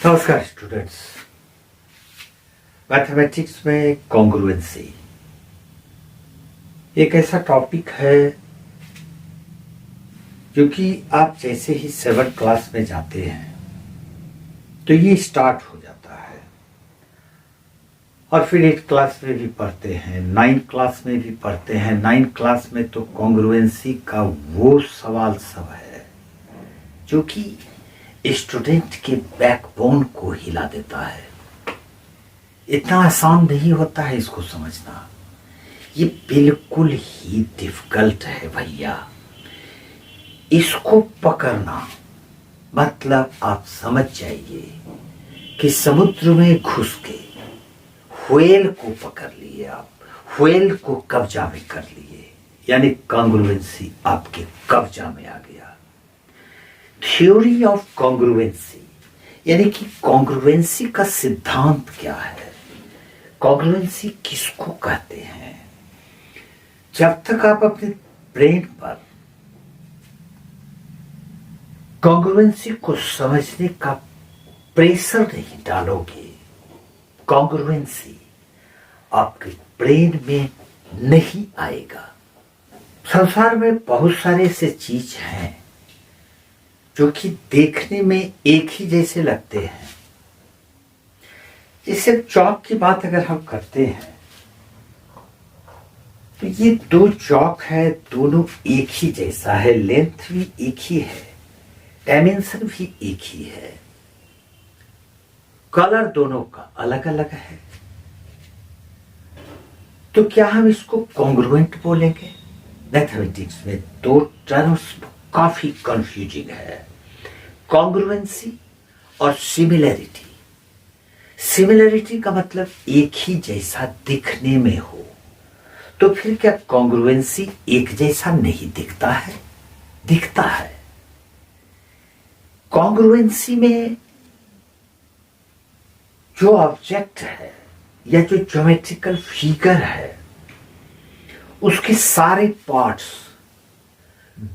नमस्कार students. Mathematics में congruency एक ऐसा टॉपिक है जो कि आप जैसे ही 7th क्लास में जाते हैं तो ये स्टार्ट हो जाता है और फिर 8th क्लास में भी पढ़ते हैं, 9th क्लास में भी पढ़ते हैं। 9th क्लास में तो कॉन्ग्रुएंसी का वो सवाल सब है जो कि स्टूडेंट के बैकबोन को हिला देता है। इतना आसान नहीं होता है इसको समझना, ये बिल्कुल ही डिफिकल्ट है भैया। इसको पकड़ना मतलब आप समझ जाइए कि समुद्र में घुस के व्हेल को पकड़ लिए, आप व्हेल को कब्जा में कर लिए, यानी कॉन्ग्रुएंसी आपके कब्जा में आ गया। थ्योरी ऑफ कॉन्ग्रुएंसी यानी कि कॉन्ग्रुएंसी का सिद्धांत क्या है, कॉन्ग्रुएंसी किसको कहते हैं। जब तक आप अपने ब्रेन पर कॉन्ग्रुएंसी को समझने का प्रेशर नहीं डालोगे, कॉन्ग्रुएंसी आपके ब्रेन में नहीं आएगा। संसार में बहुत सारे ऐसे चीज हैं जो कि देखने में एक ही जैसे लगते हैं। जैसे चौक की बात अगर हम करते हैं तो ये दो चौक है, दोनों एक ही जैसा है, लेंथ भी एक ही है, डायमेंशन भी एक ही है, कलर दोनों का अलग अलग है। तो क्या हम इसको कॉन्ग्रुएंट बोलेंगे? मैथमेटिक्स में दो टर्म्स काफी कंफ्यूजिंग है, कॉन्ग्रुएंसी और सिमिलैरिटी। सिमिलैरिटी का मतलब एक ही जैसा दिखने में हो, तो फिर क्या कॉन्ग्रुएंसी एक जैसा नहीं दिखता है? दिखता है। कॉन्ग्रुएंसी में जो ऑब्जेक्ट है या जो ज्योमेट्रिकल फिगर है उसके सारे पार्ट्स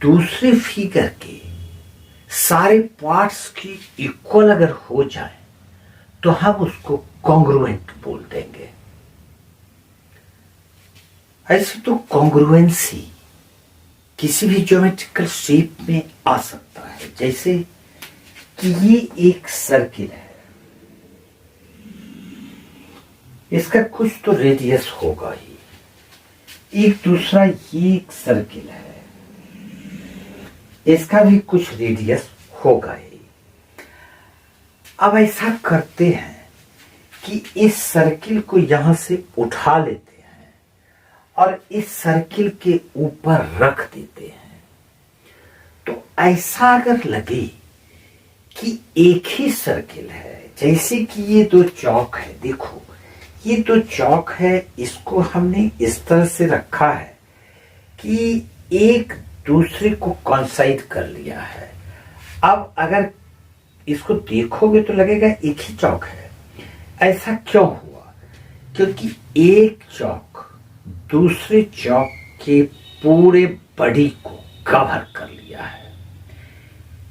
दूसरे फिगर के सारे पार्ट्स की इक्वल अगर हो जाए तो हम उसको कॉन्ग्रुएंट बोल देंगे। ऐसे तो कॉन्ग्रुएंसी किसी भी ज्योमेट्रिकल शेप में आ सकता है, जैसे कि ये एक सर्किल है, इसका कुछ तो रेडियस होगा ही, एक दूसरा ये एक सर्किल है, इसका भी कुछ रेडियस होगा ही। अब ऐसा करते हैं कि इस सर्किल को यहां से उठा लेते हैं और इस सर्किल के ऊपर रख देते हैं, तो ऐसा अगर लगे कि एक ही सर्किल है, जैसे कि ये दो चौक है, देखो ये दो चौक है, इसको हमने इस तरह से रखा है कि एक दूसरे को कॉन्साइड कर लिया है। अब अगर इसको देखोगे तो लगेगा एक ही चौक है। ऐसा क्यों हुआ? क्योंकि एक चौक दूसरे चौक के पूरे बॉडी को कवर कर लिया है।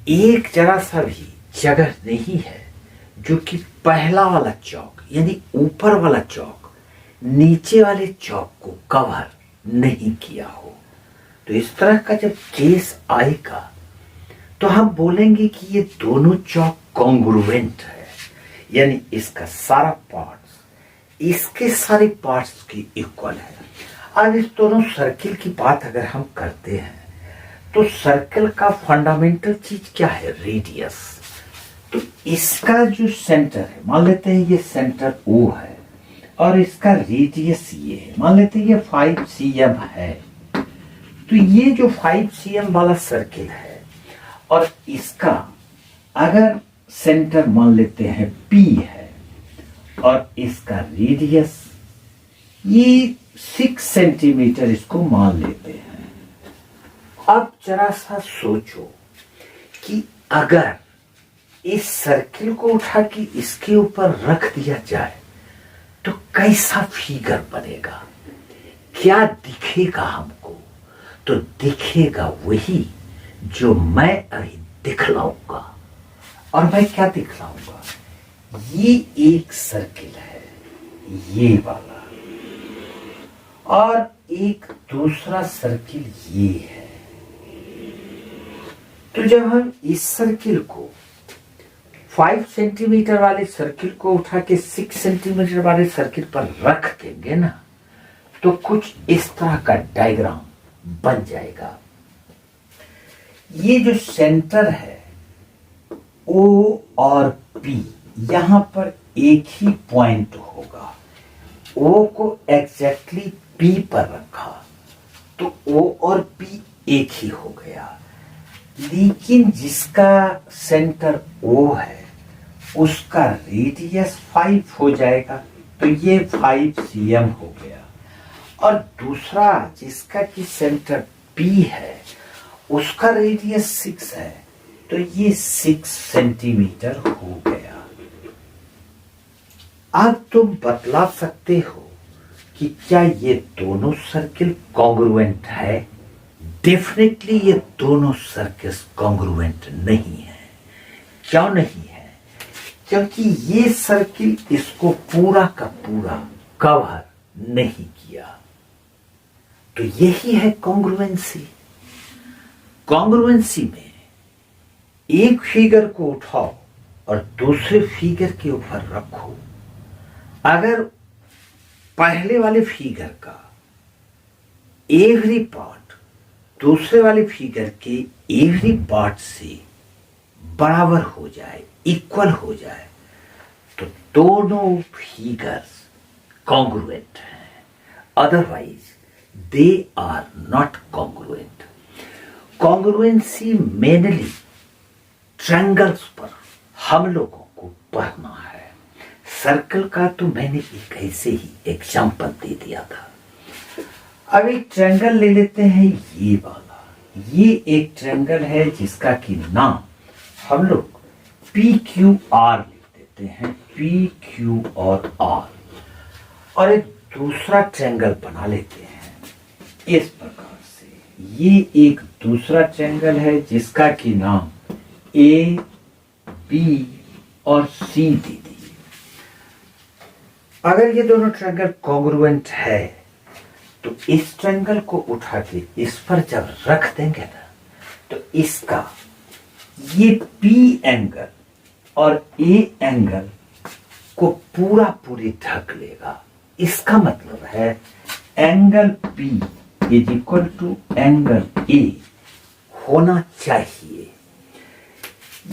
एक जरा सा भी जगह नहीं है जो कि पहला वाला चौक यानी ऊपर वाला चौक नीचे वाले चौक को कवर नहीं किया हो। तो इस तरह का जब केस आएगा तो हम बोलेंगे कि ये दोनों चौक कॉन्ग्रुएंट है, यानी इसका सारा पार्ट्स इसके सारे पार्ट्स की इक्वल है। अब इस दोनों सर्किल की बात अगर हम करते हैं तो सर्किल का फंडामेंटल चीज क्या है? रेडियस। तो इसका जो सेंटर है, मान लेते हैं ये सेंटर O है और इसका रेडियस ये है, मान लेते हैं ये 5 cm है। तो ये जो 5 cm वाला सर्किल है और इसका अगर सेंटर मान लेते हैं P है और इसका रेडियस ये 6 सेंटीमीटर इसको मान लेते हैं। अब जरा सा सोचो कि अगर इस सर्किल को उठा के इसके ऊपर रख दिया जाए तो कैसा फिगर बनेगा, क्या दिखेगा हमको? तो दिखेगा वही जो मैं अभी दिखलाऊंगा। और मैं क्या दिखलाऊंगा ये एक सर्किल है, ये वाला, और एक दूसरा सर्किल ये है। तो जब हम इस सर्किल को 5 सेंटीमीटर वाले सर्किल को उठा के 6 सेंटीमीटर वाले सर्किल पर रख देंगे ना, तो कुछ इस तरह का डायग्राम बन जाएगा। ये जो सेंटर है O और P, यहां पर एक ही पॉइंट होगा। O को एग्जैक्टली P पर रखा तो O और P एक ही हो गया। लेकिन जिसका सेंटर O है उसका रेडियस 5 हो जाएगा, तो ये 5 cm हो गया। और दूसरा जिसका कि सेंटर P है उसका रेडियस 6 है, तो ये 6 सेंटीमीटर हो गया। अब तुम बतला सकते हो कि क्या ये दोनों सर्किल कॉन्ग्रुएंट है? डेफिनेटली ये दोनों सर्किल्स कॉन्ग्रुएंट नहीं है। क्यों नहीं है? क्योंकि ये सर्किल इसको पूरा का पूरा कवर नहीं किया। तो यही है कॉन्ग्रुएंसी। कॉन्ग्रुएंसी में एक फिगर को उठाओ और दूसरे फिगर के ऊपर रखो। अगर पहले वाले फिगर का एवरी पार्ट दूसरे वाले फिगर के एवरी पार्ट से बराबर हो जाए, इक्वल हो जाए, तो दोनों फिगर्स कॉन्ग्रुएंट हैं। Otherwise they are not congruent. Congruency mainly triangles पर हम लोगों को पढ़ना है। सर्कल का तो मैंने एक ऐसे ही एग्जांपल दे दिया था। अब एक ट्रायंगल ले लेते हैं, ये वाला। ये एक ट्रायंगल है जिसका कि नाम हम लोग PQR लिख देते हैं, PQ और R। और एक दूसरा ट्रायंगल बना लेते हैं इस प्रकार से। ये एक दूसरा ट्रायंगल है जिसका कि नाम A, B और C दे दिए। अगर ये दोनों ट्रायंगल कॉन्ग्रुएंट है तो इस ट्रायंगल को उठा के इस पर जब रख देंगे ना, तो इसका ये P एंगल और A एंगल को पूरा पूरी ढक लेगा। इसका मतलब है angle P is equal to angle A होना चाहिए।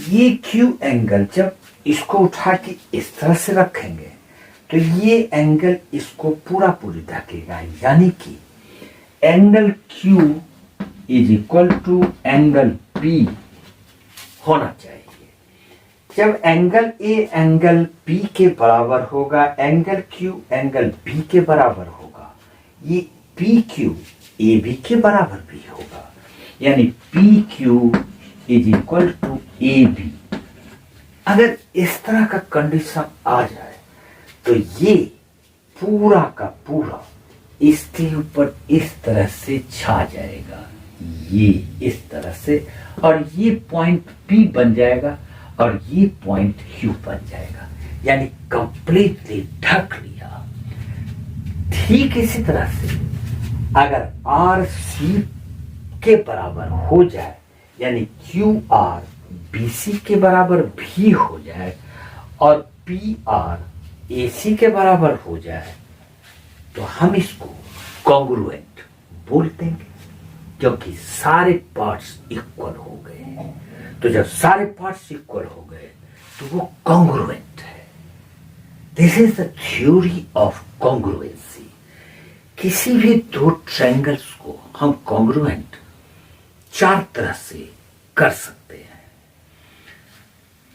ये Q एंगल जब इसको उठा के इस तरह से रखेंगे तो ये एंगल इसको पूरा पूरी ढकेगा, यानी कि angle Q is equal to angle P होना चाहिए। जब एंगल A एंगल P के बराबर होगा, एंगल Q एंगल B के बराबर होगा, ये PQ AB के बराबर भी होगा, यानी PQ is equal to AB। अगर इस तरह का कंडीशन आ जाए तो ये पूरा का पूरा इसके ऊपर इस तरह से छा जाएगा, ये इस तरह से, और ये पॉइंट P बन जाएगा और ये पॉइंट Q बन जाएगा, यानी कंप्लीटली ढक लिया। ठीक इसी तरह से अगर RC के बराबर हो जाए, यानी QR BC के बराबर भी हो जाए और PR AC के बराबर हो जाए, तो हम इसको कॉन्ग्रुएंट बोल देंगे, क्योंकि सारे पार्ट्स इक्वल हो गए। तो जब सारे पार्ट्स इक्वल हो गए तो वो कॉन्ग्रुएंट है। This is the theory of congruency. किसी भी दो ट्रायंगल्स को हम कॉन्ग्रुएंट 4 तरह से कर सकते हैं।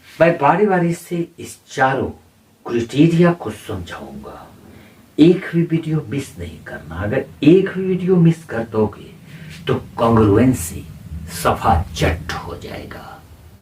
मैं बारी बारी से इस चारों क्राइटेरिया को समझाऊंगा। एक भी वीडियो मिस नहीं करना। अगर एक भी वीडियो मिस कर दोगे तो कॉन्ग्रुएंसी सफा चट हो जाएगा।